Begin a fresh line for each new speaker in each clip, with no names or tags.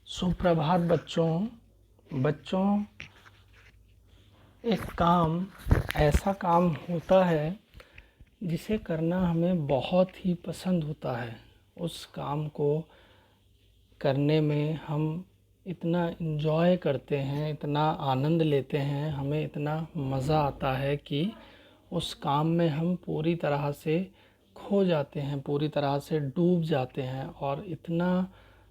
सुप्रभात बच्चों। बच्चों, एक काम ऐसा काम होता है जिसे करना हमें बहुत ही पसंद होता है। उस काम को करने में हम इतना इन्जॉय करते हैं, इतना आनंद लेते हैं, हमें इतना मज़ा आता है कि उस काम में हम पूरी तरह से खो जाते हैं, पूरी तरह से डूब जाते हैं और इतना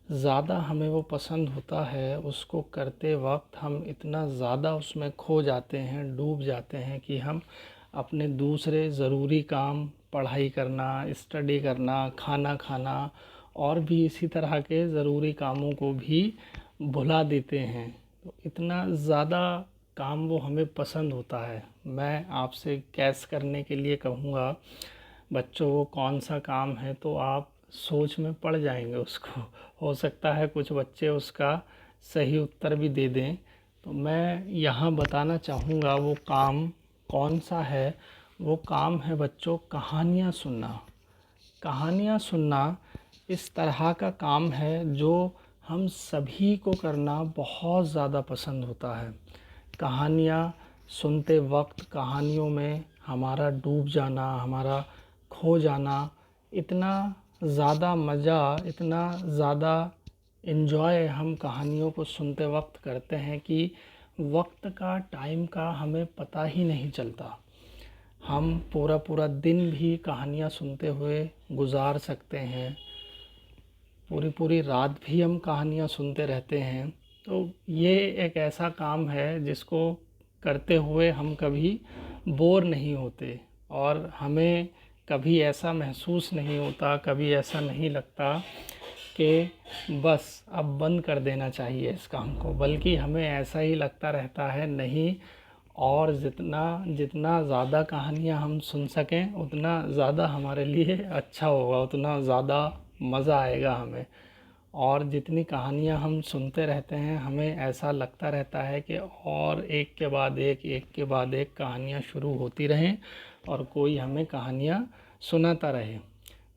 ज़्यादा हमें वो पसंद होता है। उसको करते वक्त हम इतना ज़्यादा उसमें खो जाते हैं, डूब जाते हैं कि हम अपने दूसरे ज़रूरी काम, पढ़ाई करना, स्टडी करना, खाना खाना और भी इसी तरह के ज़रूरी कामों को भी भुला देते हैं। तो इतना ज़्यादा काम वो हमें पसंद होता है। मैं आपसे गैस करने के लिए कहूँगा बच्चों, वो कौन सा काम है, तो आप सोच में पड़ जाएंगे उसको। हो सकता है कुछ बच्चे उसका सही उत्तर भी दे दें। तो मैं यहाँ बताना चाहूँगा वो काम कौन सा है। वो काम है बच्चों, कहानियाँ सुनना। कहानियाँ सुनना इस तरह का काम है जो हम सभी को करना बहुत ज़्यादा पसंद होता है। कहानियाँ सुनते वक्त कहानियों में हमारा डूब जाना, हमारा खो जाना, इतना ज़्यादा मज़ा, इतना ज़्यादा इन्जॉय हम कहानियों को सुनते वक्त करते हैं कि वक्त का, टाइम का हमें पता ही नहीं चलता। हम पूरा पूरा दिन भी कहानियाँ सुनते हुए गुजार सकते हैं, पूरी पूरी रात भी हम कहानियाँ सुनते रहते हैं। तो ये एक ऐसा काम है जिसको करते हुए हम कभी बोर नहीं होते और हमें कभी ऐसा महसूस नहीं होता, कभी ऐसा नहीं लगता कि बस अब बंद कर देना चाहिए इस काम को, बल्कि हमें ऐसा ही लगता रहता है, नहीं, और जितना जितना ज़्यादा कहानियाँ हम सुन सकें उतना ज़्यादा हमारे लिए अच्छा होगा, उतना ज़्यादा मज़ा आएगा हमें। और जितनी कहानियाँ हम सुनते रहते हैं हमें ऐसा लगता रहता है कि और एक के बाद एक के बाद एक कहानियाँ शुरू होती रहें और कोई हमें कहानियाँ सुनाता रहे।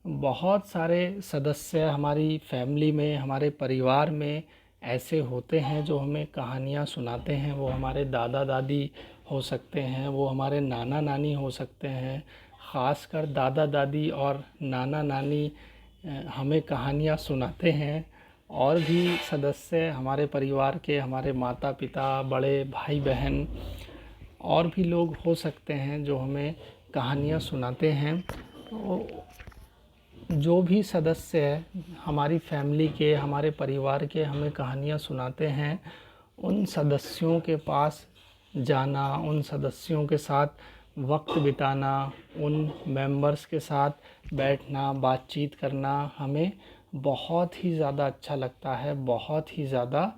बहुत सारे सदस्य हमारी फैमिली में, हमारे परिवार में ऐसे होते हैं जो हमें कहानियाँ सुनाते हैं। वो हमारे दादा दादी हो सकते हैं, वो हमारे नाना नानी हो सकते हैं। ख़ासकर दादा दादी और नाना नानी हमें कहानियाँ सुनाते हैं। और भी सदस्य हमारे परिवार के, हमारे माता पिता, बड़े भाई बहन और भी लोग हो सकते हैं जो हमें कहानियाँ सुनाते हैं। तो जो भी सदस्य हमारी फैमिली के, हमारे परिवार के हमें कहानियाँ सुनाते हैं, उन सदस्यों के पास जाना, उन सदस्यों के साथ वक्त बिताना, उन मेंबर्स के साथ बैठना, बातचीत करना हमें बहुत ही ज़्यादा अच्छा लगता है, बहुत ही ज़्यादा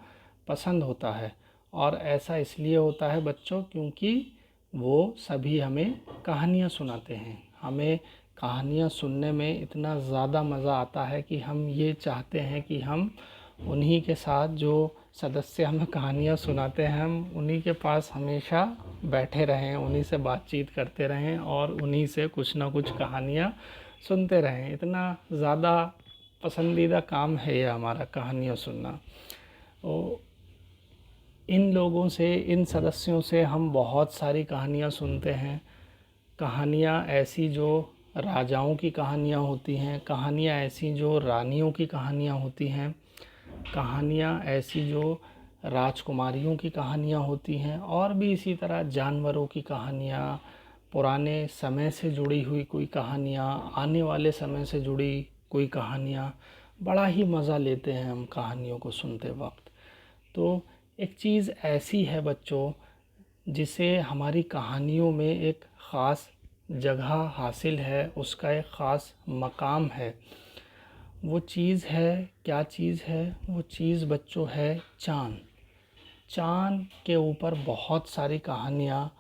पसंद होता है। और ऐसा इसलिए होता है बच्चों क्योंकि वो सभी हमें कहानियाँ सुनाते हैं। हमें कहानियाँ सुनने में इतना ज़्यादा मज़ा आता है कि हम ये चाहते हैं कि हम उन्हीं के साथ, जो सदस्य हमें कहानियाँ सुनाते हैं, हम उन्हीं के पास हमेशा बैठे रहें, उन्हीं से बातचीत करते रहें और उन्हीं से कुछ ना कुछ कहानियाँ सुनते रहें। इतना ज़्यादा पसंदीदा काम है ये हमारा, कहानियाँ सुनना। तो इन लोगों से, इन सदस्यों से हम बहुत सारी कहानियाँ सुनते हैं। कहानियाँ ऐसी जो राजाओं की कहानियाँ होती हैं, कहानियाँ ऐसी जो रानियों की कहानियाँ होती हैं, कहानियाँ ऐसी जो राजकुमारियों की कहानियाँ होती हैं, और भी इसी तरह जानवरों की कहानियाँ, पुराने समय से जुड़ी हुई कोई कहानियाँ, आने वाले समय से जुड़ी कोई कहानियाँ। बड़ा ही मज़ा लेते हैं हम कहानियों को सुनते वक्त। तो एक चीज़ ऐसी है बच्चों जिसे हमारी कहानियों में एक ख़ास जगह हासिल है, उसका एक ख़ास मकाम है। वो चीज़ है, क्या चीज़ है वो चीज़ बच्चों? है चाँद। चाँद के ऊपर बहुत सारी कहानियाँ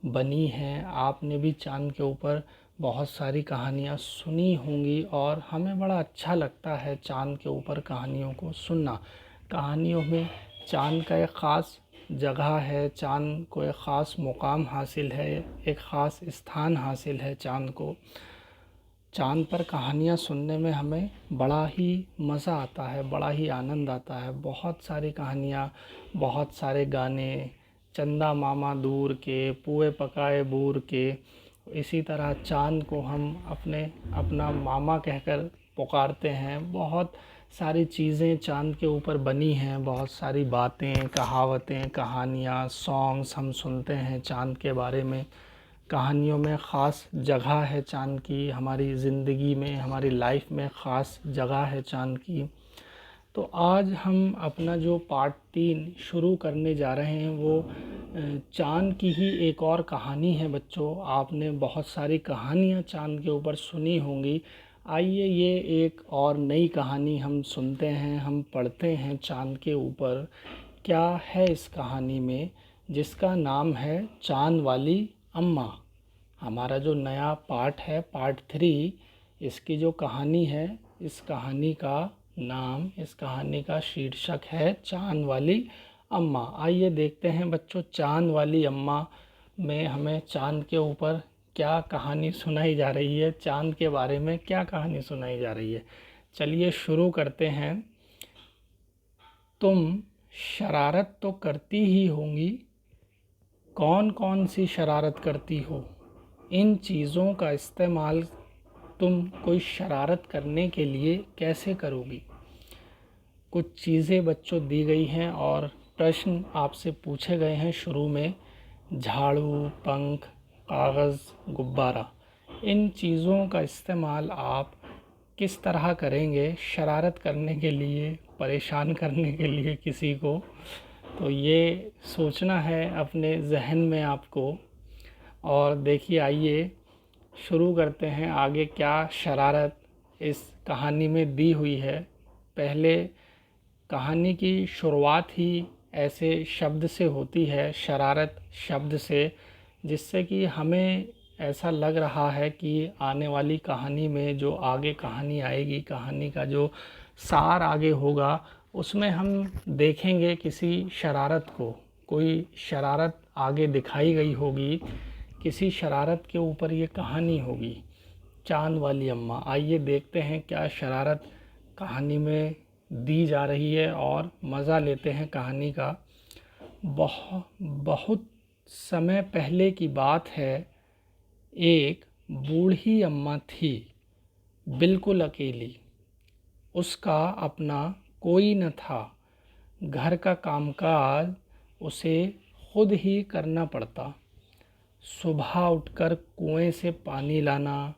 बनी हैं। आपने भी चाँद के ऊपर बहुत सारी कहानियाँ सुनी होंगी और हमें बड़ा अच्छा लगता है चाँद के ऊपर कहानियों को सुनना। कहानियों में चाँद का एक ख़ास जगह है, चाँद को एक ख़ास मुकाम हासिल है, एक ख़ास स्थान हासिल है चाँद को। चाँद पर कहानियाँ सुनने में हमें बड़ा ही मज़ा आता है, बड़ा ही आनंद आता है। बहुत सारी कहानियाँ, बहुत सारे गाने, चंदा मामा दूर के, पुए पकाए बूर के, इसी तरह चाँद को हम अपना मामा कहकर पुकारते हैं। बहुत सारी चीज़ें चाँद के ऊपर बनी हैं, बहुत सारी बातें, कहावतें, कहानियाँ, सॉन्ग्स हम सुनते हैं चाँद के बारे में। कहानियों में ख़ास जगह है चाँद की, हमारी ज़िंदगी में, हमारी लाइफ में ख़ास जगह है चाँद की। तो आज हम अपना जो पार्ट 3 शुरू करने जा रहे हैं वो चाँद की ही एक और कहानी है बच्चों। आपने बहुत सारी कहानियाँ चाँद के ऊपर सुनी होंगी। आइए ये एक और नई कहानी हम सुनते हैं, हम पढ़ते हैं चाँद के ऊपर क्या है इस कहानी में, जिसका नाम है चाँद वाली अम्मा। हमारा जो नया पार्ट है, पार्ट 3, इसकी जो कहानी है, इस कहानी का नाम, इस कहानी का शीर्षक है चाँद वाली अम्मा। आइए देखते हैं बच्चों, चाँद वाली अम्मा में हमें चाँद के ऊपर क्या कहानी सुनाई जा रही है, चाँद के बारे में क्या कहानी सुनाई जा रही है। चलिए शुरू करते हैं। तुम शरारत तो करती ही होंगी, कौन कौन सी शरारत करती हो? इन चीज़ों का इस्तेमाल तुम कोई शरारत करने के लिए कैसे करोगी? कुछ चीज़ें बच्चों दी गई हैं और प्रश्न आपसे पूछे गए हैं शुरू में। झाड़ू, पंख, कागज़, गुब्बारा, इन चीज़ों का इस्तेमाल आप किस तरह करेंगे शरारत करने के लिए, परेशान करने के लिए किसी को? तो ये सोचना है अपने जहन में आपको। और देखिए, आइए शुरू करते हैं आगे क्या शरारत इस कहानी में दी हुई है। पहले कहानी की शुरुआत ही ऐसे शब्द से होती है, शरारत शब्द से, जिससे कि हमें ऐसा लग रहा है कि आने वाली कहानी में जो आगे कहानी आएगी, कहानी का जो सार आगे होगा, उसमें हम देखेंगे किसी शरारत को, कोई शरारत आगे दिखाई गई होगी, किसी शरारत के ऊपर ये कहानी होगी, चाँद वाली अम्मा। आइए देखते हैं क्या शरारत कहानी में दी जा रही है और मज़ा लेते हैं कहानी का। बहुत समय पहले की बात है। एक बूढ़ी अम्मा थी, बिल्कुल अकेली। उसका अपना कोई न था। घर का कामकाज उसे खुद ही करना पड़ता। सुबह उठकर कुएं से पानी लाना,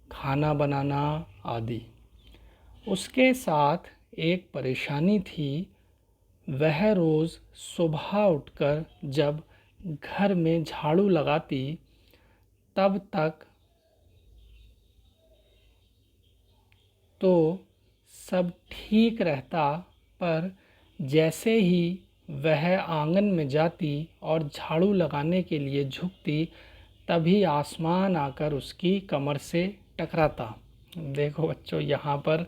खाना बनाना आदि। उसके साथ एक परेशानी थी। वह रोज़ सुबह उठकर जब घर में झाड़ू लगाती तब तक तो सब ठीक रहता, पर जैसे ही वह आंगन में जाती और झाड़ू लगाने के लिए झुकती, तभी आसमान आकर उसकी कमर से टकराता। देखो बच्चों, यहाँ पर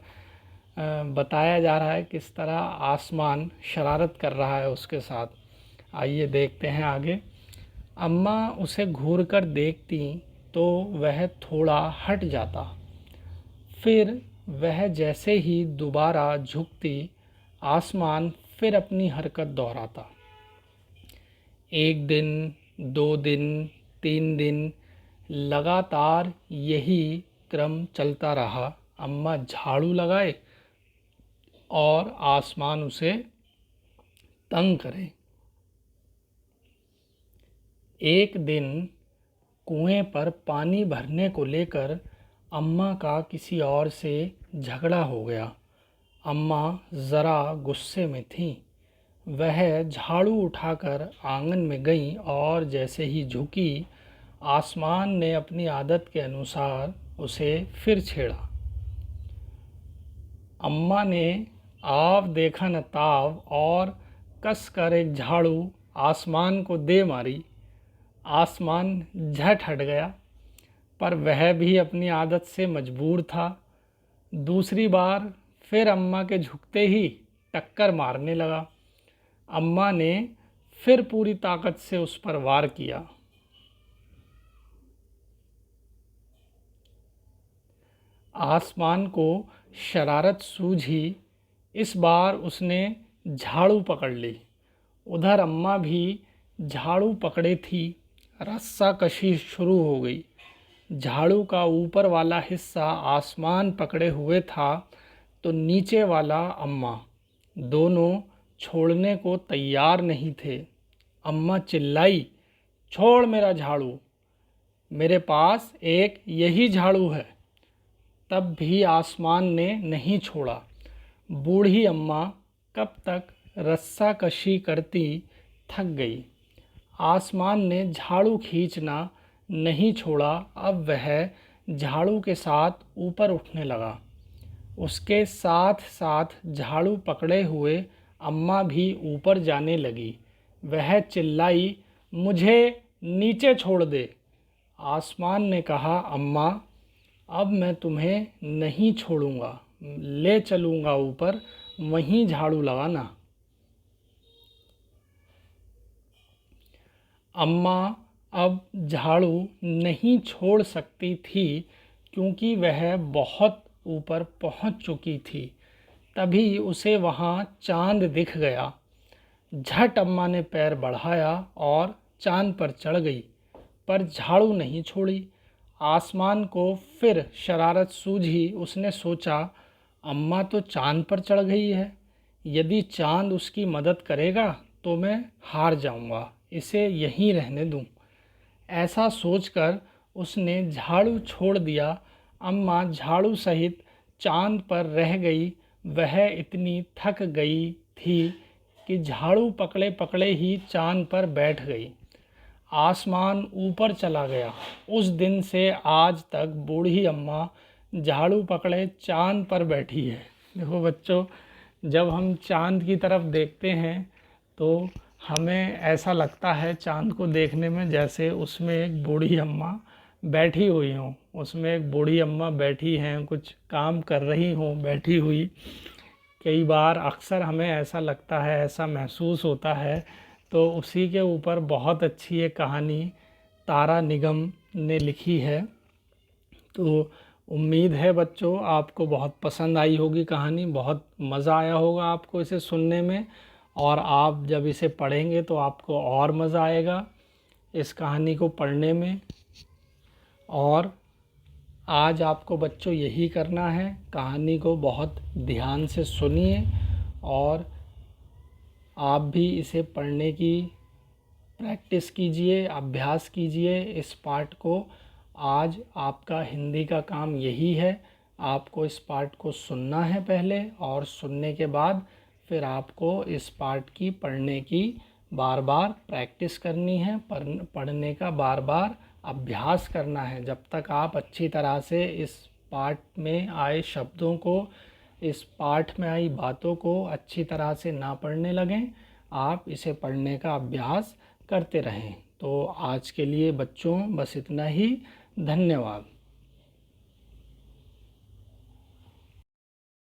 बताया जा रहा है किस तरह आसमान शरारत कर रहा है उसके साथ। आइए देखते हैं आगे। अम्मा उसे घूरकर देखती तो वह थोड़ा हट जाता। फिर वह जैसे ही दोबारा झुकती, आसमान फिर अपनी हरकत दोहराता। 1 दिन, 2 दिन, 3 दिन, लगातार यही क्रम चलता रहा। अम्मा झाड़ू लगाए और आसमान उसे तंग करे। एक दिन कुएं पर पानी भरने को लेकर अम्मा का किसी और से झगड़ा हो गया। अम्मा ज़रा गुस्से में थीं। वह झाड़ू उठाकर आंगन में गईं और जैसे ही झुकी, आसमान ने अपनी आदत के अनुसार उसे फिर छेड़ा। अम्मा ने आव देखा न ताव और कस कर एक झाड़ू आसमान को दे मारी। आसमान झट हट गया, पर वह भी अपनी आदत से मजबूर था। दूसरी बार फिर अम्मा के झुकते ही टक्कर मारने लगा। अम्मा ने फिर पूरी ताकत से उस पर वार किया। आसमान को शरारत सूझी। इस बार उसने झाड़ू पकड़ ली। उधर अम्मा भी झाड़ू पकड़े थी। रस्सा कशी शुरू हो गई। झाड़ू का ऊपर वाला हिस्सा आसमान पकड़े हुए था तो नीचे वाला अम्मा। दोनों छोड़ने को तैयार नहीं थे। अम्मा चिल्लाई, छोड़ मेरा झाड़ू, मेरे पास एक यही झाड़ू है। तब भी आसमान ने नहीं छोड़ा। बूढ़ी अम्मा कब तक रस्सा कशी करती थक गई। आसमान ने झाड़ू खींचना नहीं छोड़ा। अब वह झाड़ू के साथ ऊपर उठने लगा। उसके साथ साथ झाड़ू पकड़े हुए अम्मा भी ऊपर जाने लगी। वह चिल्लाई, मुझे नीचे छोड़ दे। आसमान ने कहा, अम्मा अब मैं तुम्हें नहीं छोड़ूंगा, ले चलूँगा ऊपर, वहीं झाड़ू लगाना। अम्मा अब झाड़ू नहीं छोड़ सकती थी क्योंकि वह बहुत ऊपर पहुंच चुकी थी। तभी उसे वहां चांद दिख गया। झट अम्मा ने पैर बढ़ाया और चांद पर चढ़ गई, पर झाड़ू नहीं छोड़ी। आसमान को फिर शरारत सूझी। उसने सोचा, अम्मा तो चांद पर चढ़ गई है, यदि चांद उसकी मदद करेगा तो मैं हार जाऊंगा, इसे यहीं रहने दूं। ऐसा सोचकर उसने झाड़ू छोड़ दिया। अम्मा झाड़ू सहित चांद पर रह गई। वह इतनी थक गई थी कि झाड़ू पकड़े पकड़े ही चांद पर बैठ गई। आसमान ऊपर चला गया। उस दिन से आज तक बूढ़ी अम्मा झाड़ू पकड़े चांद पर बैठी है। देखो बच्चों, जब हम चांद की तरफ देखते हैं तो हमें ऐसा लगता है चांद को देखने में जैसे उसमें एक बूढ़ी अम्मा बैठी हुई हों। उसमें एक बूढ़ी अम्मा बैठी हैं, कुछ काम कर रही हों बैठी हुई। कई बार अक्सर हमें ऐसा लगता है, ऐसा महसूस होता है। तो उसी के ऊपर बहुत अच्छी एक कहानी तारा निगम ने लिखी है। तो उम्मीद है बच्चों आपको बहुत पसंद आई होगी कहानी, बहुत मज़ा आया होगा आपको इसे सुनने में, और आप जब इसे पढ़ेंगे तो आपको और मज़ा आएगा इस कहानी को पढ़ने में। और आज आपको बच्चों यही करना है, कहानी को बहुत ध्यान से सुनिए और आप भी इसे पढ़ने की प्रैक्टिस कीजिए, अभ्यास कीजिए इस पाठ को। आज आपका हिंदी का काम यही है, आपको इस पाठ को सुनना है पहले, और सुनने के बाद फिर आपको इस पाठ की पढ़ने की बार बार प्रैक्टिस करनी है, पढ़ने का बार बार अभ्यास करना है। जब तक आप अच्छी तरह से इस पाठ में आए शब्दों को, इस पाठ में आई बातों को अच्छी तरह से ना पढ़ने लगें, आप इसे पढ़ने का अभ्यास करते रहें। तो आज के लिए बच्चों बस इतना ही। धन्यवाद।